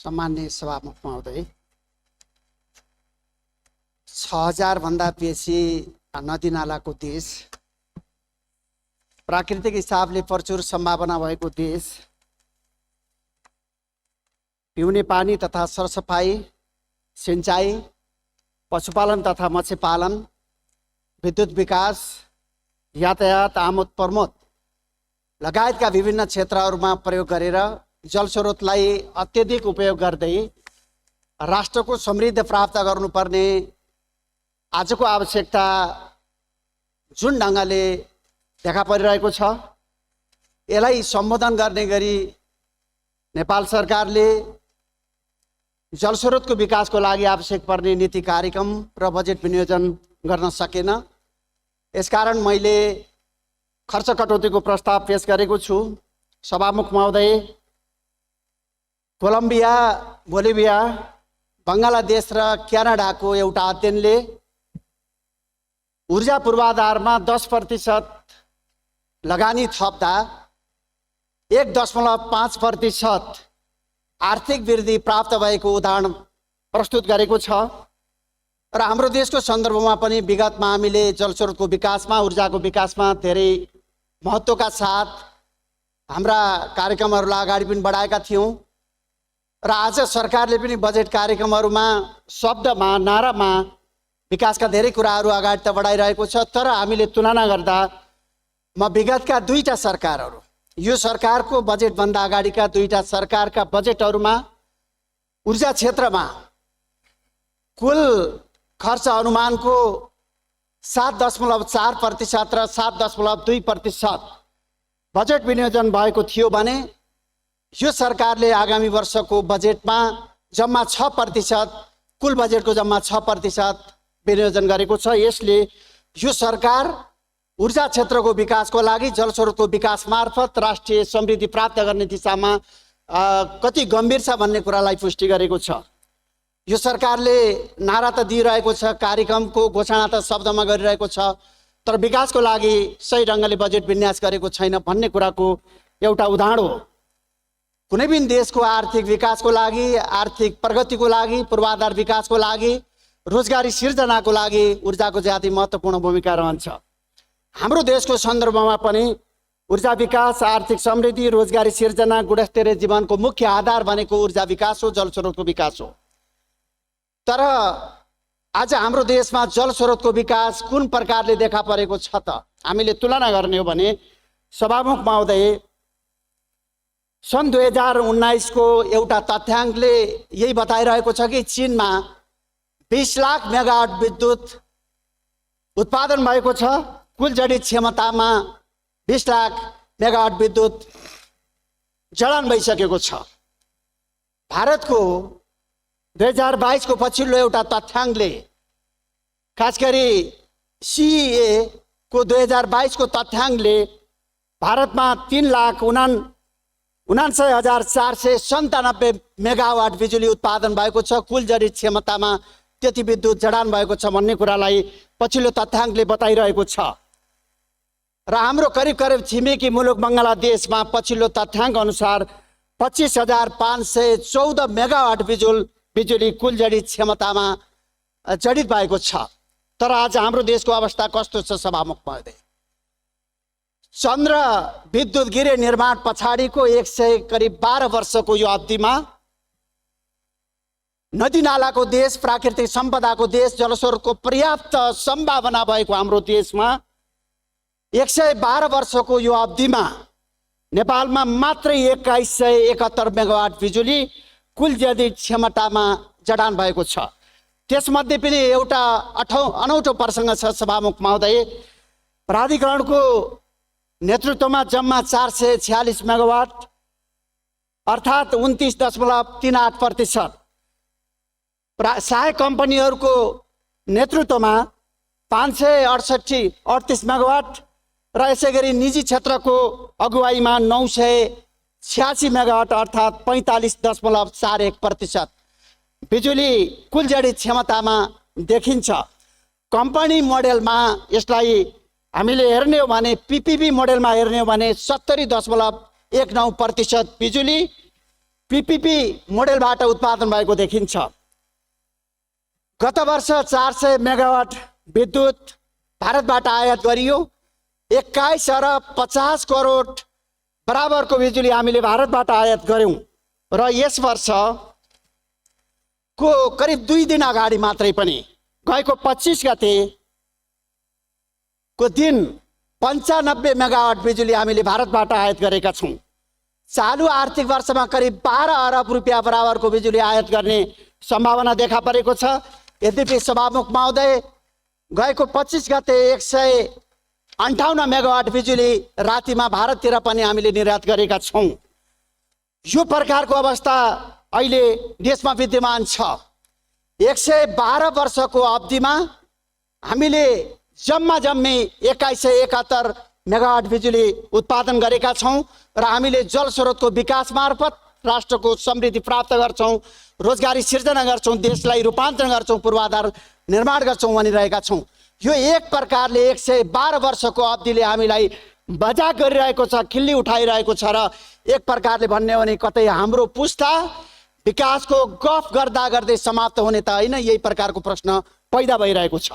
सम्माननीय सभामुख महोदय, 6000 भन्दा बेसी नदी नालाको देश, प्राकृतिक हिसाबले प्रचुर सम्भावना भएको देश, पिउने पानी तथा सरसफाई, सिंचाई, पशुपालन तथा मत्स्यपालन, विद्युत विकास, यातायात, आमोद प्रमोद लगायतका विभिन्न क्षेत्रहरूमा प्रयोग गरेर जलस्रोतलाई अत्यधिक उपयोग गर्दै राष्ट्रको समृद्धि प्राप्त गर्नुपर्ने आजको आवश्यकता जुन ढङ्गले देखा परिरहेको छ, यसलाई सम्बोधन गर्ने गरी नेपाल सरकारले जलस्रोतको विकासको लागि आवश्यक पर्ने नीति कार्यक्रम र बजेट विनियोजन गर्न सकेन। यसकारण मैले खर्च कटौतीको प्रस्ताव पेश गरेको छु। सभामुख महोदय, कोलम्बिया, बोलिभिया, बङ्गलादेश र क्यानाडाको एउटा अध्ययनले ऊर्जा पूर्वाधारमा 10% लगानी थप्दा 1.5% आर्थिक वृद्धि प्राप्त भएको उदाहरण प्रस्तुत गरेको छ र हाम्रो देशको सन्दर्भमा पनि विगतमा हामीले जलस्रोतको विकासमा, ऊर्जाको विकासमा धेरै महत्त्वका साथ हाम्रा कार्यक्रमहरूलाई अगाडि पनि बढाएका थियौँ र आज सरकारले पनि बजेट कार्यक्रमहरूमा शब्दमा, नारामा विकासका धेरै कुराहरू अगाडि त बढाइरहेको छ। तर हामीले तुलना गर्दा म विगतका दुईटा सरकारहरू, यो सरकारको बजेटभन्दा अगाडिका दुईटा सरकारका बजेटहरूमा ऊर्जा क्षेत्रमा कुल खर्च अनुमानको 7.4% र 7.2% बजेट विनियोजन भएको थियो भने यो सरकारले आगामी वर्षको बजेटमा जम्मा 6%, कुल बजेटको जम्मा 6% विनियोजन गरेको छ। यसले यो सरकार ऊर्जा क्षेत्रको विकासको लागि जलस्रोतको विकास मार्फत राष्ट्रिय समृद्धि प्राप्त गर्ने दिशामा कति गम्भीर छ भन्ने कुरालाई पुष्टि गरेको छ। यो सरकारले नारा त दिइरहेको छ, कार्यक्रमको घोषणा त शब्दमा गरिरहेको छ, तर विकासको लागि सही ढङ्गले बजेट विन्यास गरेको छैन भन्ने कुराको एउटा उदाहरण हो। कुनै पनि देशको आर्थिक विकासको लागि, आर्थिक प्रगतिको लागि, पूर्वाधार विकासको लागि, रोजगारी सिर्जनाको लागि ऊर्जाको ज्यादै महत्त्वपूर्ण भूमिका रहन्छ। हाम्रो देशको सन्दर्भमा पनि ऊर्जा विकास, आर्थिक समृद्धि, रोजगारी सिर्जना, गुणस्तरीय जीवनको मुख्य आधार भनेको ऊर्जा विकास हो, जलस्रोतको विकास हो। तर आज हाम्रो देशमा जलस्रोतको विकास कुन प्रकारले देखा परेको छ त हामीले तुलना गर्ने हो भने, सभामुख महोदय, सन् 2019 को एउटा तथ्याङ्कले यही बताइरहेको छ कि चीनमा 20 लाख मेगावाट विद्युत उत्पादन भएको छ। कुल जडित क्षमतामा 20 लाख मेगावाट विद्युत जडान भइसकेको छ। भारतको 2022 को पछिल्लो एउटा तथ्याङ्कले, खास गरी CEA को 2022 को तथ्याङ्कले भारतमा 3,59,497 मेगावाट बिजुली उत्पादन भएको छ। कुल जडित क्षमतामा त्यति विद्युत जडान भएको छ भन्ने कुरालाई पछिल्लो तथ्याङ्कले बताइरहेको छ। र हाम्रो करिब करिब छिमेकी मुलुक बङ्गलादेशमा पछिल्लो तथ्याङ्क अनुसार 25,514 मेगावाट बिजुली कुल जडित क्षमतामा जडित भएको छ। तर आज हाम्रो देशको अवस्था कस्तो छ सभामुख महोदय? चन्द्र विद्युत गृह निर्माण पछाडिको 112 वर्षको यो अवधिमा नदी नालाको देश, प्राकृतिक सम्पदाको देश, जलस्रोतको पर्याप्त सम्भावना भएको हाम्रो देशमा 112 वर्षको यो अवधिमा नेपालमा मात्रै 2171 मेगावाट बिजुली कुल जडित क्षमतामा जडान भएको छ। त्यसमध्ये पनि एउटा अनौठो प्रसङ्ग छ सभामुख महोदय। प्राधिकरणको नेतृत्वमा जम्मा 446 मेगावाट अर्थात् 29.38%, सहायक कम्पनीहरूको नेतृत्वमा 538 मेगावाट र यसै गरी निजी क्षेत्रको अगुवाईमा 986 मेगावाट अर्थात् 45.41% बिजुली कुल जडित क्षमतामा देखिन्छ। कम्पनी मोडेलमा यसलाई हामीले हेर्ने हो भने, PPP मोडेलमा हेर्ने हो भने 70.19% बिजुली पीपीपी मोडेलबाट उत्पादन भएको देखिन्छ। गत वर्ष 400 मेगावाट विद्युत भारतबाट आयात गरियो। 21 अरब 50 करोड बराबरको बिजुली हामीले भारतबाट आयात गर्यौं र यस वर्षको करिब 2 दिन अगाडि मात्रै पनि गएको 25 गते को दिन 95 मेगावाट बिजुली हामीले भारतबाट आयात गरेका छौं। चालू आर्थिक वर्षमा करिब 12 अरब रुपियाँ बराबरको बिजुली आयात गर्ने सम्भावना देखा परेको छ। यद्यपि सभामुख महोदय, गएको 25 गते 158 मेगावाट बिजुली रातिमा भारततिर पनि हामीले निर्यात गरेका छौं। यो प्रकारको अवस्था अहिले देशमा विद्यमान छ। 112 वर्षको अवधिमा हामीले जम्मी 2171 मेगावाट बिजुली उत्पादन गरेका छौं र हामीले जल स्रोतको विकास मार्फत राष्ट्रको समृद्धि प्राप्त गर्छौं, रोजगारी सिर्जना गर्छौं, देशलाई रूपान्तरण गर्छौं, पूर्वाधार निर्माण गर्छौं भनिरहेका छौं। यो एक प्रकारले 112 वर्षको अवधिले हामीलाई मजाक गरिरहेको छ, खिल्ली उठाइरहेको छ र एक प्रकारले भन्ने हो भने कतै हाम्रो पुस्ता विकासको गफ गर्दा गर्दै समाप्त हुने त हैन, यही प्रकारको प्रश्न पैदा भइरहेको छ।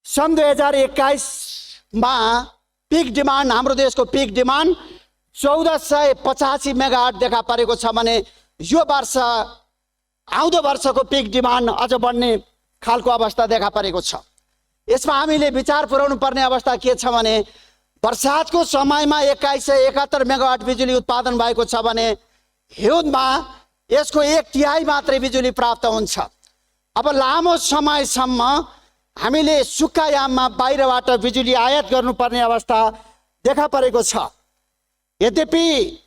सन् 2021 मा पिक डिमान्ड, हाम्रो देशको पिक डिमान्ड 1485 मेगावाट देखा परेको छ भने यो वर्ष आउँदो वर्षको पिक डिमान्ड अझ बढ्ने खालको अवस्था देखा परेको छ। यसमा हामीले विचार पुर्याउनु पर्ने अवस्था के छ भने वर्षातको समयमा 2171 मेगावाट बिजुली उत्पादन भएको छ भने हिउँदमा यसको 1/3 मात्रै बिजुली प्राप्त हुन्छ। अब लामो समयसम्म हामीले सुक्खा याममा बाहिरबाट बिजुली आयात गर्नुपर्ने अवस्था देखा परेको छ। यद्यपि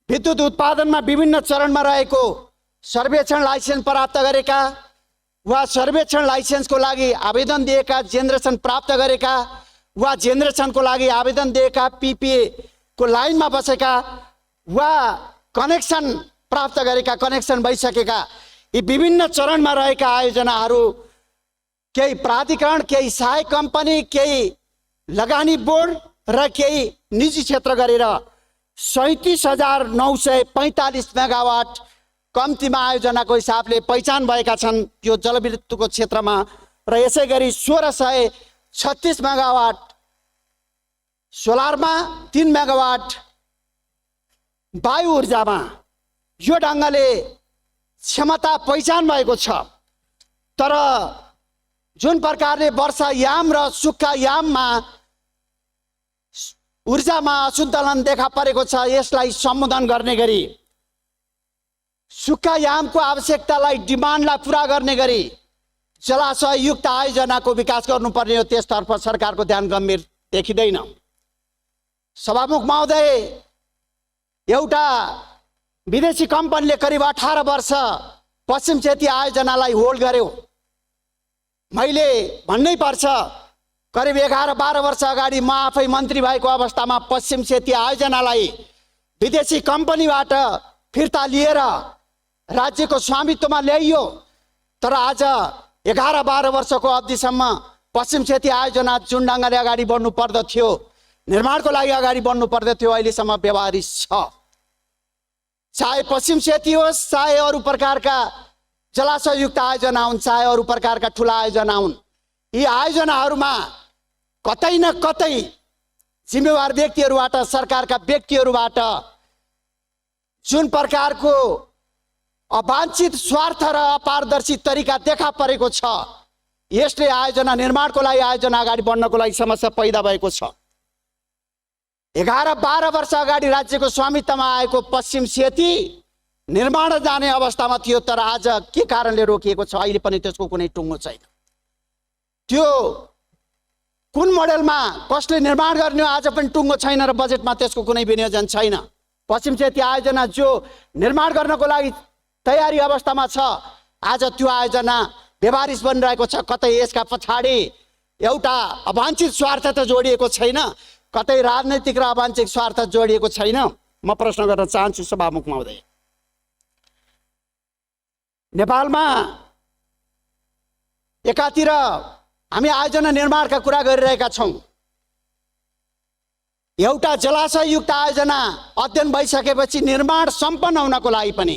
विद्युत उत्पादनमा विभिन्न चरणमा रहेको सर्वेक्षण लाइसेन्स प्राप्त गरेका वा सर्वेक्षण लाइसेन्सको लागि आवेदन दिएका, जेनेरेसन प्राप्त गरेका वा जेनेरेसनको लागि आवेदन दिएका, पीपीए को लाइनमा बसेका वा कनेक्सन प्राप्त गरेका, कनेक्सन भइसकेका, यी विभिन्न चरणमा रहेका आयोजनाहरू केही प्राधिकरण, केही सहायक कम्पनी, केही लगानी बोर्ड र केही निजी क्षेत्र गरेर 37,945 मेगावाट कम्तीमा आयोजनाको हिसाबले पहिचान भएका छन् यो जलविद्युतको क्षेत्रमा र यसै गरी 1636 मेगावाट सोलरमा, 3 मेगावाट वायु ऊर्जामा यो ढङ्गले क्षमता पहिचान भएको छ। तर जुन प्रकारले वर्षा याम र सुक्खा याममा ऊर्जामा असन्तुलन देखा परेको छ, यसलाई सम्बोधन गर्ने गरी सुक्खा यामको आवश्यकतालाई, डिमान्डलाई पुरा गर्ने गरी जलाशययुक्त आयोजनाको विकास गर्नुपर्ने हो, त्यसतर्फ सरकारको ध्यान गम्भीर देखिँदैन। सभामुख महोदय, एउटा विदेशी कम्पनीले करिब 18 वर्ष पश्चिम क्षेत्रीय आयोजनालाई होल्ड गर्यो। मैले भन्नै पर्छ, करिब 11-12 वर्ष अगाडि म आफै मन्त्री भएको अवस्थामा पश्चिम क्षेत्रीय आयोजनालाई विदेशी कम्पनीबाट फिर्ता लिएर राज्यको स्वामित्वमा ल्याइयो। तर आज 11-12 वर्षको अवधिसम्म पश्चिम क्षेत्रीय आयोजना जुन ढङ्गले अगाडि बढ्नु पर्दथ्यो, निर्माणको लागि अगाडि बढ्नु पर्दथ्यो, अहिलेसम्म व्यवहारिक छ। चाहे पश्चिम क्षेत्रीय होस्, चाहे अरू प्रकारका जलाशययुक्त आयोजना हुन्, चाहे अरू प्रकारका ठुला आयोजना हुन्, यी आयोजनाहरूमा कतै न कतै जिम्मेवार व्यक्तिहरूबाट, सरकारका व्यक्तिहरूबाट जुन प्रकारको अवांछित स्वार्थ र अपारदर्शी तरिका देखा परेको छ, यसले आयोजना निर्माणको लागि, आयोजना अगाडि बढ्नको लागि समस्या पैदा भएको छ। 11-12 वर्ष अगाडि राज्यको स्वामित्वमा आएको पश्चिम सेती निर्माण जाने अवस्थामा थियो, तर आज के कारणले रोकिएको छ अहिले पनि त्यसको कुनै टुङ्गो छैन। त्यो कुन मोडेलमा कसले निर्माण गर्ने आज पनि टुङ्गो छैन र बजेटमा त्यसको कुनै विनियोजन छैन। पश्चिम क्षेत्रीय आयोजना जो निर्माण गर्नको लागि तयारी अवस्थामा छ, आज त्यो आयोजना व्यवहारिक बनिरहेको छ। कतै यसका पछाडि एउटा अवांछित स्वार्थ त जोडिएको छैन, कतै राजनैतिक र अवांछित स्वार्थ जोडिएको छैन। म प्रश्न गर्न चाहन्छु सभामुख महोदय, नेपालमा एकातिर हामी आयोजना निर्माणका कुरा गरिरहेका छौं, एउटा जलाशययुक्त आयोजना अध्ययन भइसकेपछि निर्माण सम्पन्न हुनको लागि पनि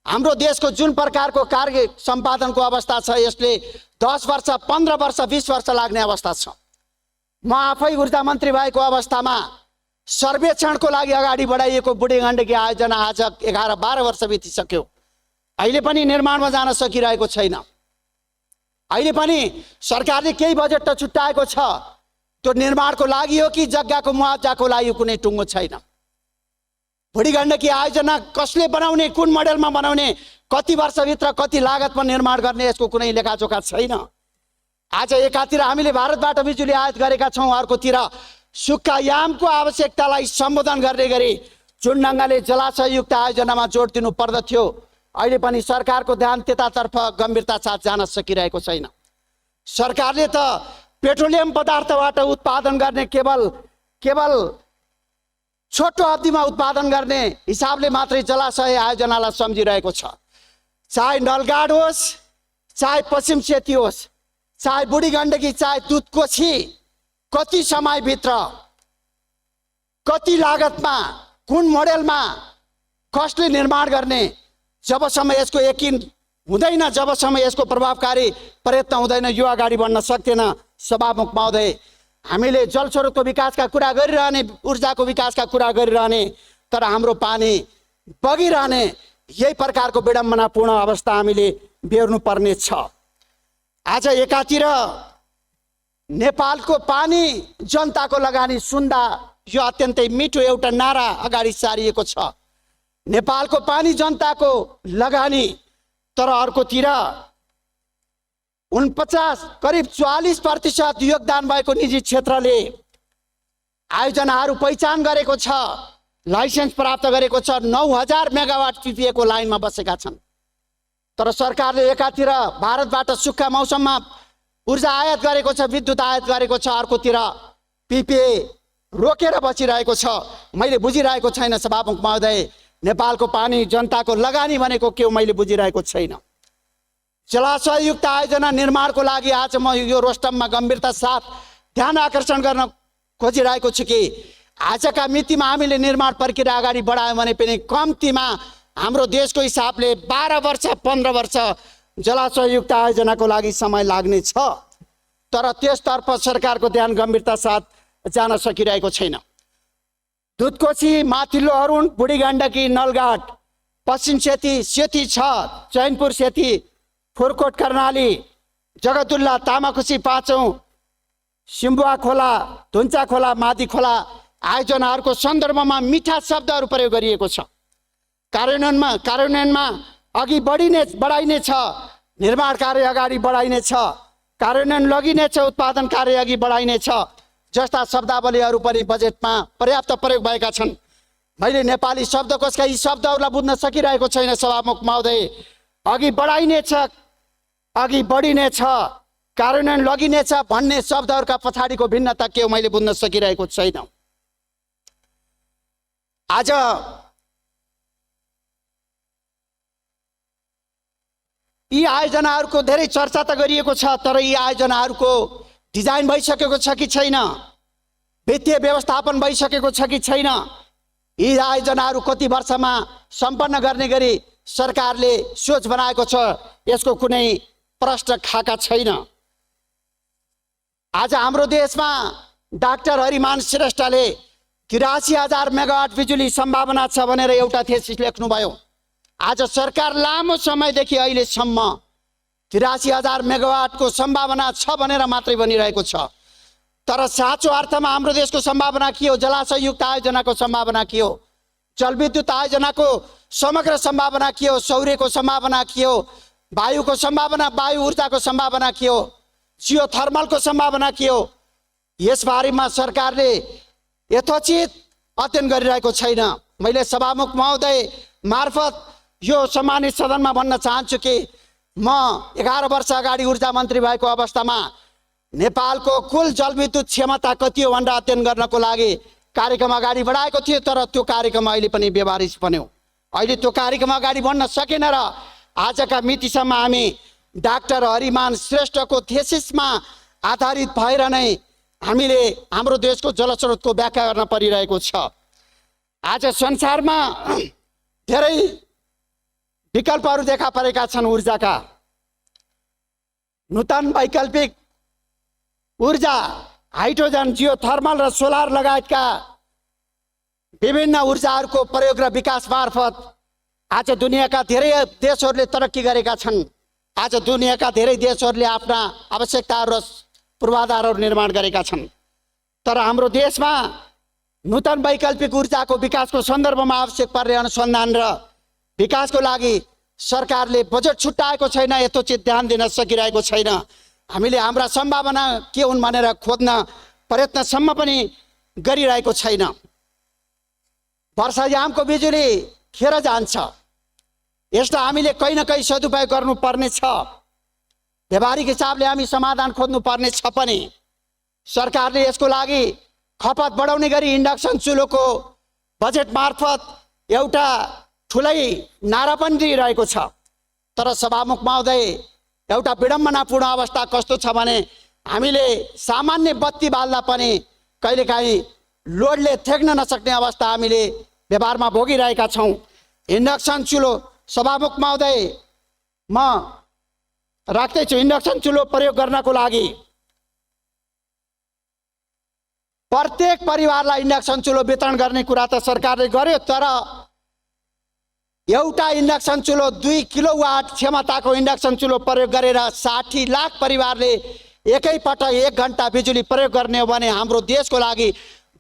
हाम्रो देशको जुन प्रकारको कार्य सम्पादनको अवस्था छ यसले 10 वर्ष 15 वर्ष 20 वर्ष लाग्ने अवस्था छ। म आफै ऊर्जा मन्त्री भएको अवस्थामा सर्वेक्षणको लागि अगाडि बढाइएको बुढी गण्डकी आयोजना आज 11-12 वर्ष बितिसक्यो, अहिले पनि निर्माणमा जान सकिरहेको छैन। अहिले पनि सरकारले केही बजेट त छुट्याएको छ, त्यो निर्माणको लागि हो कि जग्गाको मुआवजाको लागि कुनै टुङ्गो छैन। बुढी गण्डकी आयोजना कसले बनाउने, कुन मोडेलमा बनाउने, कति वर्षभित्र कति लागतमा निर्माण गर्ने यसको कुनै लेखाजोखा छैन। आज एकातिर हामीले भारतबाट बिजुली आयात गरेका छौँ, अर्कोतिर सुक्खा यामको आवश्यकतालाई सम्बोधन गर्ने गरी जुन ढङ्गले जलाशययुक्त आयोजनामा जोड दिनु पर्दथ्यो अहिले पनि सरकारको ध्यान त्यतातर्फ गम्भीरता साथ जान सकिरहेको छैन। सरकारले त पेट्रोलियम पदार्थबाट उत्पादन गर्ने केवल छोटो अवधिमा उत्पादन गर्ने हिसाबले मात्रै जलाशय आयोजनालाई सम्झिरहेको छ। चाहे नलगाड होस्, चाहे पश्चिम सेती होस्, चाहे बुढी गण्डकी, चाहे दुधकोशी, कति समयभित्र कति लागतमा कुन मोडेलमा कसले निर्माण गर्ने, जबसम्म यसको यकिन हुँदैन, जबसम्म यसको प्रभावकारी प्रयत्न हुँदैन यो अगाडि बढ्न सक्दैन। सभामुख महोदय, हामीले जलस्रोतको विकासका कुरा गरिरहने, ऊर्जाको विकासका कुरा गरिरहने, तर हाम्रो पानी बगिरहने यही प्रकारको विडम्बनापूर्ण अवस्था हामीले बेर्नु पर्ने छ। आज एकातिर नेपालको पानी जनताको लगानी सुन्दा यो अत्यन्तै मिठो एउटा नारा अगाडि सारिएको छ, नेपालको पानी जनताको लगानी, तर अर्कोतिर 49 करिब 44% योगदान भएको निजी क्षेत्रले आयोजनाहरू पहिचान गरेको छ, लाइसेन्स प्राप्त गरेको छ, 9000 मेगावाट PPA को लाइनमा बसेका छन्। तर सरकारले एकातिर भारतबाट सुक्खा मौसममा ऊर्जा आयात गरेको छ, विद्युत आयात गरेको छ, अर्कोतिर PPA रोकेर बसिरहेको छ। मैले बुझिरहेको छैन सभामुख महोदय, नेपालको पानी जनताको लगानी भनेको के हो मैले बुझिरहेको छैन। जलाशययुक्त आयोजना निर्माणको लागि आज म यो रोस्टममा गम्भीरता साथ ध्यान आकर्षण गर्न खोजिरहेको छु कि आजका मितिमा हामीले निर्माण प्रक्रिया अगाडि बढायौँ भने पनि कम्तीमा हाम्रो देशको हिसाबले 12 वर्ष 15 वर्ष जलाशययुक्त आयोजनाको लागि समय लाग्ने छ, तर त्यसतर्फ सरकारको ध्यान गम्भीरता साथ जान सकिरहेको छैन। दुधकोशी, माथिल्लो अरुण, बुढी गण्डकी, नलगाड, पश्चिम सेती, सेती 6, चैनपुर सेती, फोरकोट कर्णाली, जगतुल्ला, तामाखुसी 5औं, सिम्बुवा खोला, धुन्चा खोला, मादी खोला आयोजनाहरूको सन्दर्भमा मिठा शब्दहरू प्रयोग गरिएको छ। कार्यान्वयनमा अघि बढाइनेछ, निर्माण कार्य अगाडि बढाइनेछ, कार्यान्वयन लगिनेछ, उत्पादन कार्य अघि बढाइनेछ जस्ता शब्दावलीहरू पनि बजेटमा पर्याप्त प्रयोग भएका छन्। मैले नेपाली शब्दकोशका यी शब्दहरूलाई बुझ्न सकिरहेको छैन सभामुख महोदय। अघि बढाइनेछ, अघि बढिनेछ, कार्यान्वयन लगिनेछ भन्ने शब्दहरूका पछाडिको भिन्नता के हो मैले बुझ्न सकिरहेको छैन। आज यी आयोजनाहरूको धेरै चर्चा त गरिएको छ, तर यी आयोजनाहरूको डिजाइन भइसकेको छ कि छैन, वित्तीय व्यवस्थापन भइसकेको छ कि छैन, यी आयोजनाहरू कति वर्षमा सम्पन्न गर्ने गरी सरकारले सोच बनाएको छ यसको कुनै प्रश्न खाका छैन। आज हाम्रो देशमा डाक्टर हरिमान श्रेष्ठले 83,000 मेगावाट बिजुली सम्भावना छ भनेर एउटा थेसिस लेख्नुभयो। आज सरकार लामो समयदेखि अहिलेसम्म 83,000 मेगावाटको सम्भावना छ भनेर मात्रै भनिरहेको छ, तर साँचो अर्थमा हाम्रो देशको सम्भावना के हो, जलाशययुक्त आयोजनाको सम्भावना के हो, जलविद्युत आयोजनाको समग्र सम्भावना के हो, सौर्यको सम्भावना के हो, वायुको सम्भावना, वायु ऊर्जाको सम्भावना के हो, जियोथर्मलको सम्भावना के हो, यसबारेमा सरकारले यथोचित अध्ययन गरिरहेको छैन। मैले सभामुख महोदय मार्फत यो सम्मानित सदनमा भन्न चाहन्छु कि म 11 वर्ष अगाडि ऊर्जा मन्त्री भएको अवस्थामा नेपालको कुल जलविद्युत क्षमता कति हो भनेर अध्ययन गर्नको लागि कार्यक्रम अगाडि बढाएको थियो, तर त्यो कार्यक्रम अहिले पनि व्यवहारिक बन्यो। अहिले त्यो कार्यक्रम अगाडि बढ्न सकेन र आजका मितिसम्म हामी डाक्टर हरिमान श्रेष्ठको थेसिसमा आधारित भएर नै हामीले हाम्रो देशको जलस्रोतको व्याख्या गर्न परिरहेको छ। आज संसारमा धेरै विकल्पहरू देखा परेका छन् ऊर्जाका। नूतन वैकल्पिक ऊर्जा, हाइड्रोजन, जियोथर्मल र सोलर लगायतका विभिन्न ऊर्जाहरूको प्रयोग र विकास मार्फत आज दुनियाँका धेरै देशहरूले तरक्की गरेका छन्। आज दुनियाँका धेरै देशहरूले आफ्ना आवश्यकताहरू र पूर्वाधारहरू निर्माण गरेका छन्। तर हाम्रो देशमा नूतन वैकल्पिक ऊर्जाको विकासको सन्दर्भमा आवश्यक पर्ने अनुसन्धान र विकासको लागि सरकारले बजेट छुट्याएको छैन, यथोचित ध्यान दिन सकिरहेको छैन। हामीले हाम्रा सम्भावना के हुन् भनेर खोज्न प्रयत्नसम्म पनि गरिरहेको छैन। वर्षायामको बिजुली खेर जान्छ, यसलाई हामीले कहीँ न कहीँ सदुपयोग गर्नुपर्ने छ। व्यावहारिक हिसाबले हामी समाधान खोज्नुपर्ने छ पनि। सरकारले यसको लागि खपत बढाउने गरी इन्डक्सन चुलोको बजेट मार्फत एउटा ठुलै नारा पनि दिइरहेको छ। तर सभामुख महोदय, एउटा विडम्बनापूर्ण अवस्था कस्तो छ भने हामीले सामान्य बत्ती बाल्दा पनि कहिलेकाहीँ लोडले थेक्न नसक्ने अवस्था हामीले व्यवहारमा भोगिरहेका छौँ। इन्डक्सन चुलो, सभामुख महोदय, म राख्दैछु, इन्डक्सन चुलो प्रयोग गर्नको लागि प्रत्येक परिवारलाई इन्डक्सन चुलो वितरण गर्ने कुरा त सरकारले गर्यो, तर एउटा इन्डक्सन चुलो 2 किलोवाट क्षमताको इन्डक्सन चुलो प्रयोग गरेर 60 लाख परिवारले एकैपटक 1 घण्टा बिजुली प्रयोग गर्ने हो भने हाम्रो देशको लागि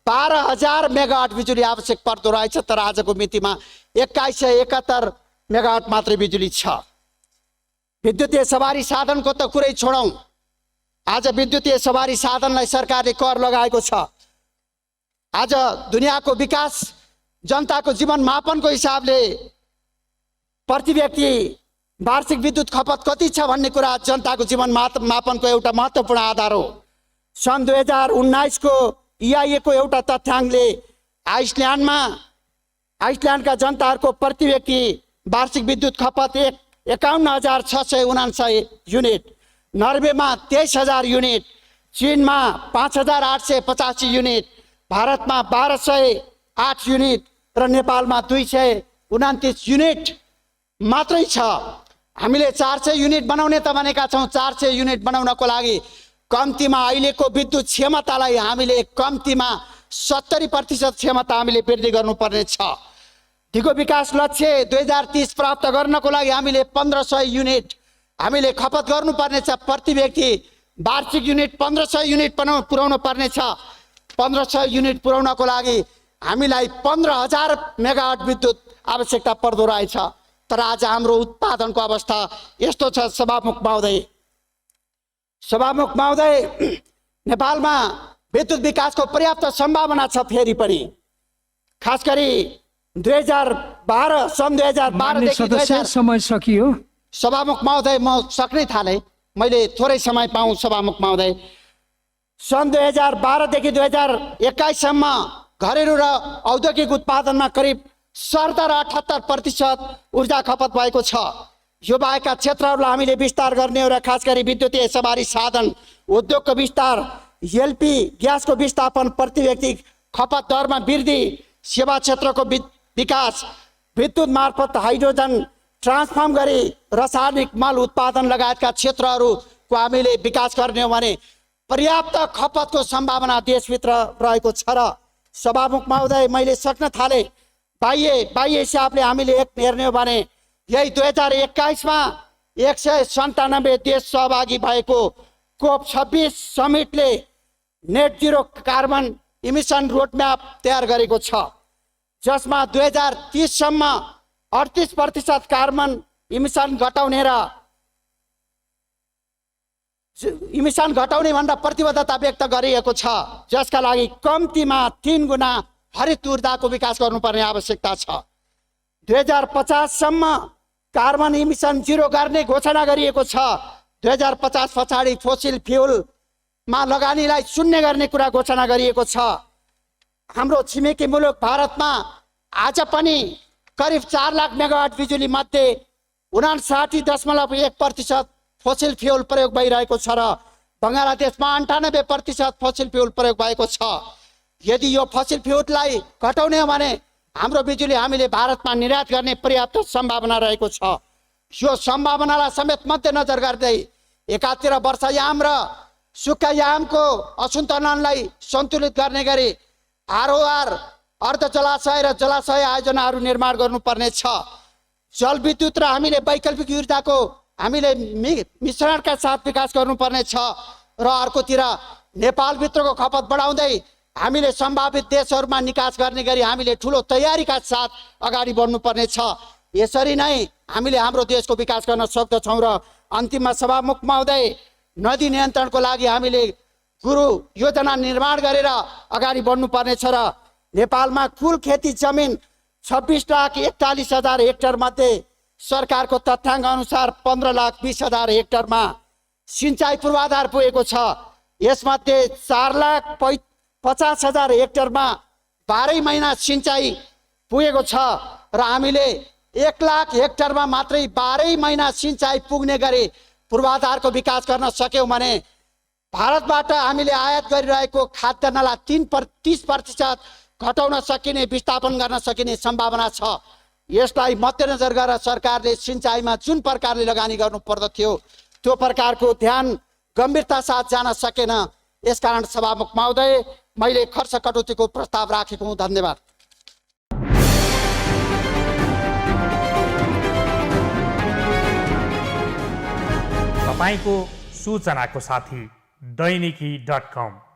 12,000 मेगावाट बिजुली आवश्यक पर्दो रहेछ। तर आजको मितिमा 2171 मेगावाट मात्रै बिजुली छ। विद्युतीय सवारी साधनको त कुरै छोडौँ, आज विद्युतीय सवारी साधनलाई सरकारले कर लगाएको छ। आज दुनियाँको विकास जनताको जीवन मापनको हिसाबले प्रति व्यक्ति वार्षिक विद्युत खपत कति छ भन्ने कुरा जनताको जीवन मापनको एउटा महत्त्वपूर्ण आधार हो। सन् 2019 को EIA को एउटा तथ्याङ्कले आइसल्यान्डका जनताहरूको प्रति व्यक्ति वार्षिक विद्युत खपत 51,679 युनिट, नर्वेमा 23,000 युनिट, चीनमा 5,885 युनिट, भारतमा 1,208 युनिट र नेपालमा 229 युनिट मात्रै छ। हामीले 400 युनिट बनाउने त भनेका छौँ। 400 युनिट बनाउनको लागि कम्तीमा अहिलेको विद्युत क्षमतालाई हामीले कम्तीमा 70% क्षमता हामीले वृद्धि गर्नुपर्ने छ। दिगो विकास लक्ष्य 2030 प्राप्त गर्नको लागि हामीले 1500 युनिट हामीले खपत गर्नुपर्ने छ। प्रति व्यक्ति वार्षिक युनिट 1500 युनिट पुर्याउनु पर्ने छ। 1500 युनिट पुर्याउनको लागि हामीलाई 15,000 मेगावाट विद्युत आवश्यकता पर्दो रहेछ। तर आज हाम्रो उत्पादनको अवस्था यस्तो छ। सभामुख महोदय, नेपालमा विद्युत विकासको पर्याप्त सम्भावना छ। फेरि पनि खास गरी 2012 सन् 2012 देखि समय सकियो। सभामुख महोदय, म सक्नै थालेँ, मैले थोरै समय पाऊँ। सभामुख महोदय, सन् 2012 देखि 2021 सम्म घरेलु र औद्योगिक उत्पादनमा करिब 70 र 78% ऊर्जा खपत भएको छ। यो बाहेकका क्षेत्रहरूलाई हामीले विस्तार गर्ने हो र खास गरी विद्युतीय सवारी साधन उद्योगको विस्तार, एलपी ग्यासको विस्थापन, प्रति व्यक्ति खपत दरमा वृद्धि, सेवा क्षेत्रको विकास, विद्युत मार्फत हाइड्रोजन ट्रान्सफर्म गरी रासायनिक मल उत्पादन लगायतका क्षेत्रहरूको हामीले विकास गर्ने हो भने पर्याप्त खपतको सम्भावना देशभित्र रहेको छ। र सभामुख महोदय, मैले सक्न थालेँ। बाह्य हिसाबले हामीले हेर्ने हो भने यही 2021 मा 197 देश सहभागी भएको कोप 26 समिटले net zero carbon emission roadmap तयार गरेको छ, जसमा 2030 सम्म 38% कार्बन इमिसन घटाउने भन्दा प्रतिबद्धता व्यक्त गरिएको छ, जसका लागि कम्तीमा 3 गुणा हरित ऊर्जाको विकास गर्नुपर्ने आवश्यकता छ। 2050 सम्म कार्बन इमिसन जिरो गर्ने घोषणा गरिएको छ। 2050 पछाडि फोसिल फ्युलमा लगानीलाई शून्य गर्ने कुरा घोषणा गरिएको छ। हाम्रो छिमेकी मुलुक भारतमा आज पनि करिब 4 लाख मेगावाट बिजुली मध्ये 59.1% फोसिल फ्युल प्रयोग भइरहेको छ र बङ्गलादेशमा 98% फसिल फ्युल प्रयोग भएको छ। यदि यो फसिल फ्युललाई घटाउने हो भने हाम्रो बिजुली हामीले भारतमा निर्यात गर्ने पर्याप्त सम्भावना रहेको छ। यो सम्भावनालाई समेत मध्यनजर गर्दै एकातिर वर्षायाम र सुक्खायामको असन्तुलनलाई सन्तुलित गर्ने गरी आरओआर अर्ध जलाशय र जलाशय आयोजनाहरू निर्माण गर्नुपर्ने छ। जलविद्युत र हामीले वैकल्पिक ऊर्जाको हामीले मिश्रणका साथ विकास गर्नुपर्ने छ र अर्कोतिर नेपालभित्रको खपत बढाउँदै हामीले सम्भावित देशहरूमा निकास गर्ने गरी हामीले ठुलो तयारीका साथ अगाडि बढ्नुपर्ने छ। यसरी नै हामीले हाम्रो देशको विकास गर्न सक्दछौँ। र अन्तिममा सभामुख महोदय, नदी नियन्त्रणको लागि हामीले गुरु योजना निर्माण गरेर अगाडि बढ्नुपर्ने छ र नेपालमा कुल खेती जमिन 26,41,000 हेक्टर मध्ये सरकारको तथ्याङ्क अनुसार 15,20,000 हेक्टरमा सिंचाइ पूर्वाधार पुगेको छ। यसमध्ये 4,50,000 हेक्टरमा 12 महिना सिंचाइ पुगेको छ र हामीले 1,00,000 हेक्टरमा मात्रै 12 महिना सिंचाइ पुग्ने गरी पूर्वाधारको विकास गर्न सक्यौँ भने भारतबाट हामीले आयात गरिरहेको खाद्यान्नलाई 30% घटाउन सकिने, विस्थापन गर्न सकिने सम्भावना छ। यसलाई मध्यनजर गरेर सरकारले सिंचाइमा जुन प्रकारले लगानी गर्नु पर्दथ्यो त्यो प्रकारको ध्यान गम्भीरता साथ जान सकेन। यसकारण सभामुख महोदय, मैले खर्च कटौतीको प्रस्ताव राखेको हुँ। धन्यवाद। तपाईको सूचनाको साथी दैनिकी.com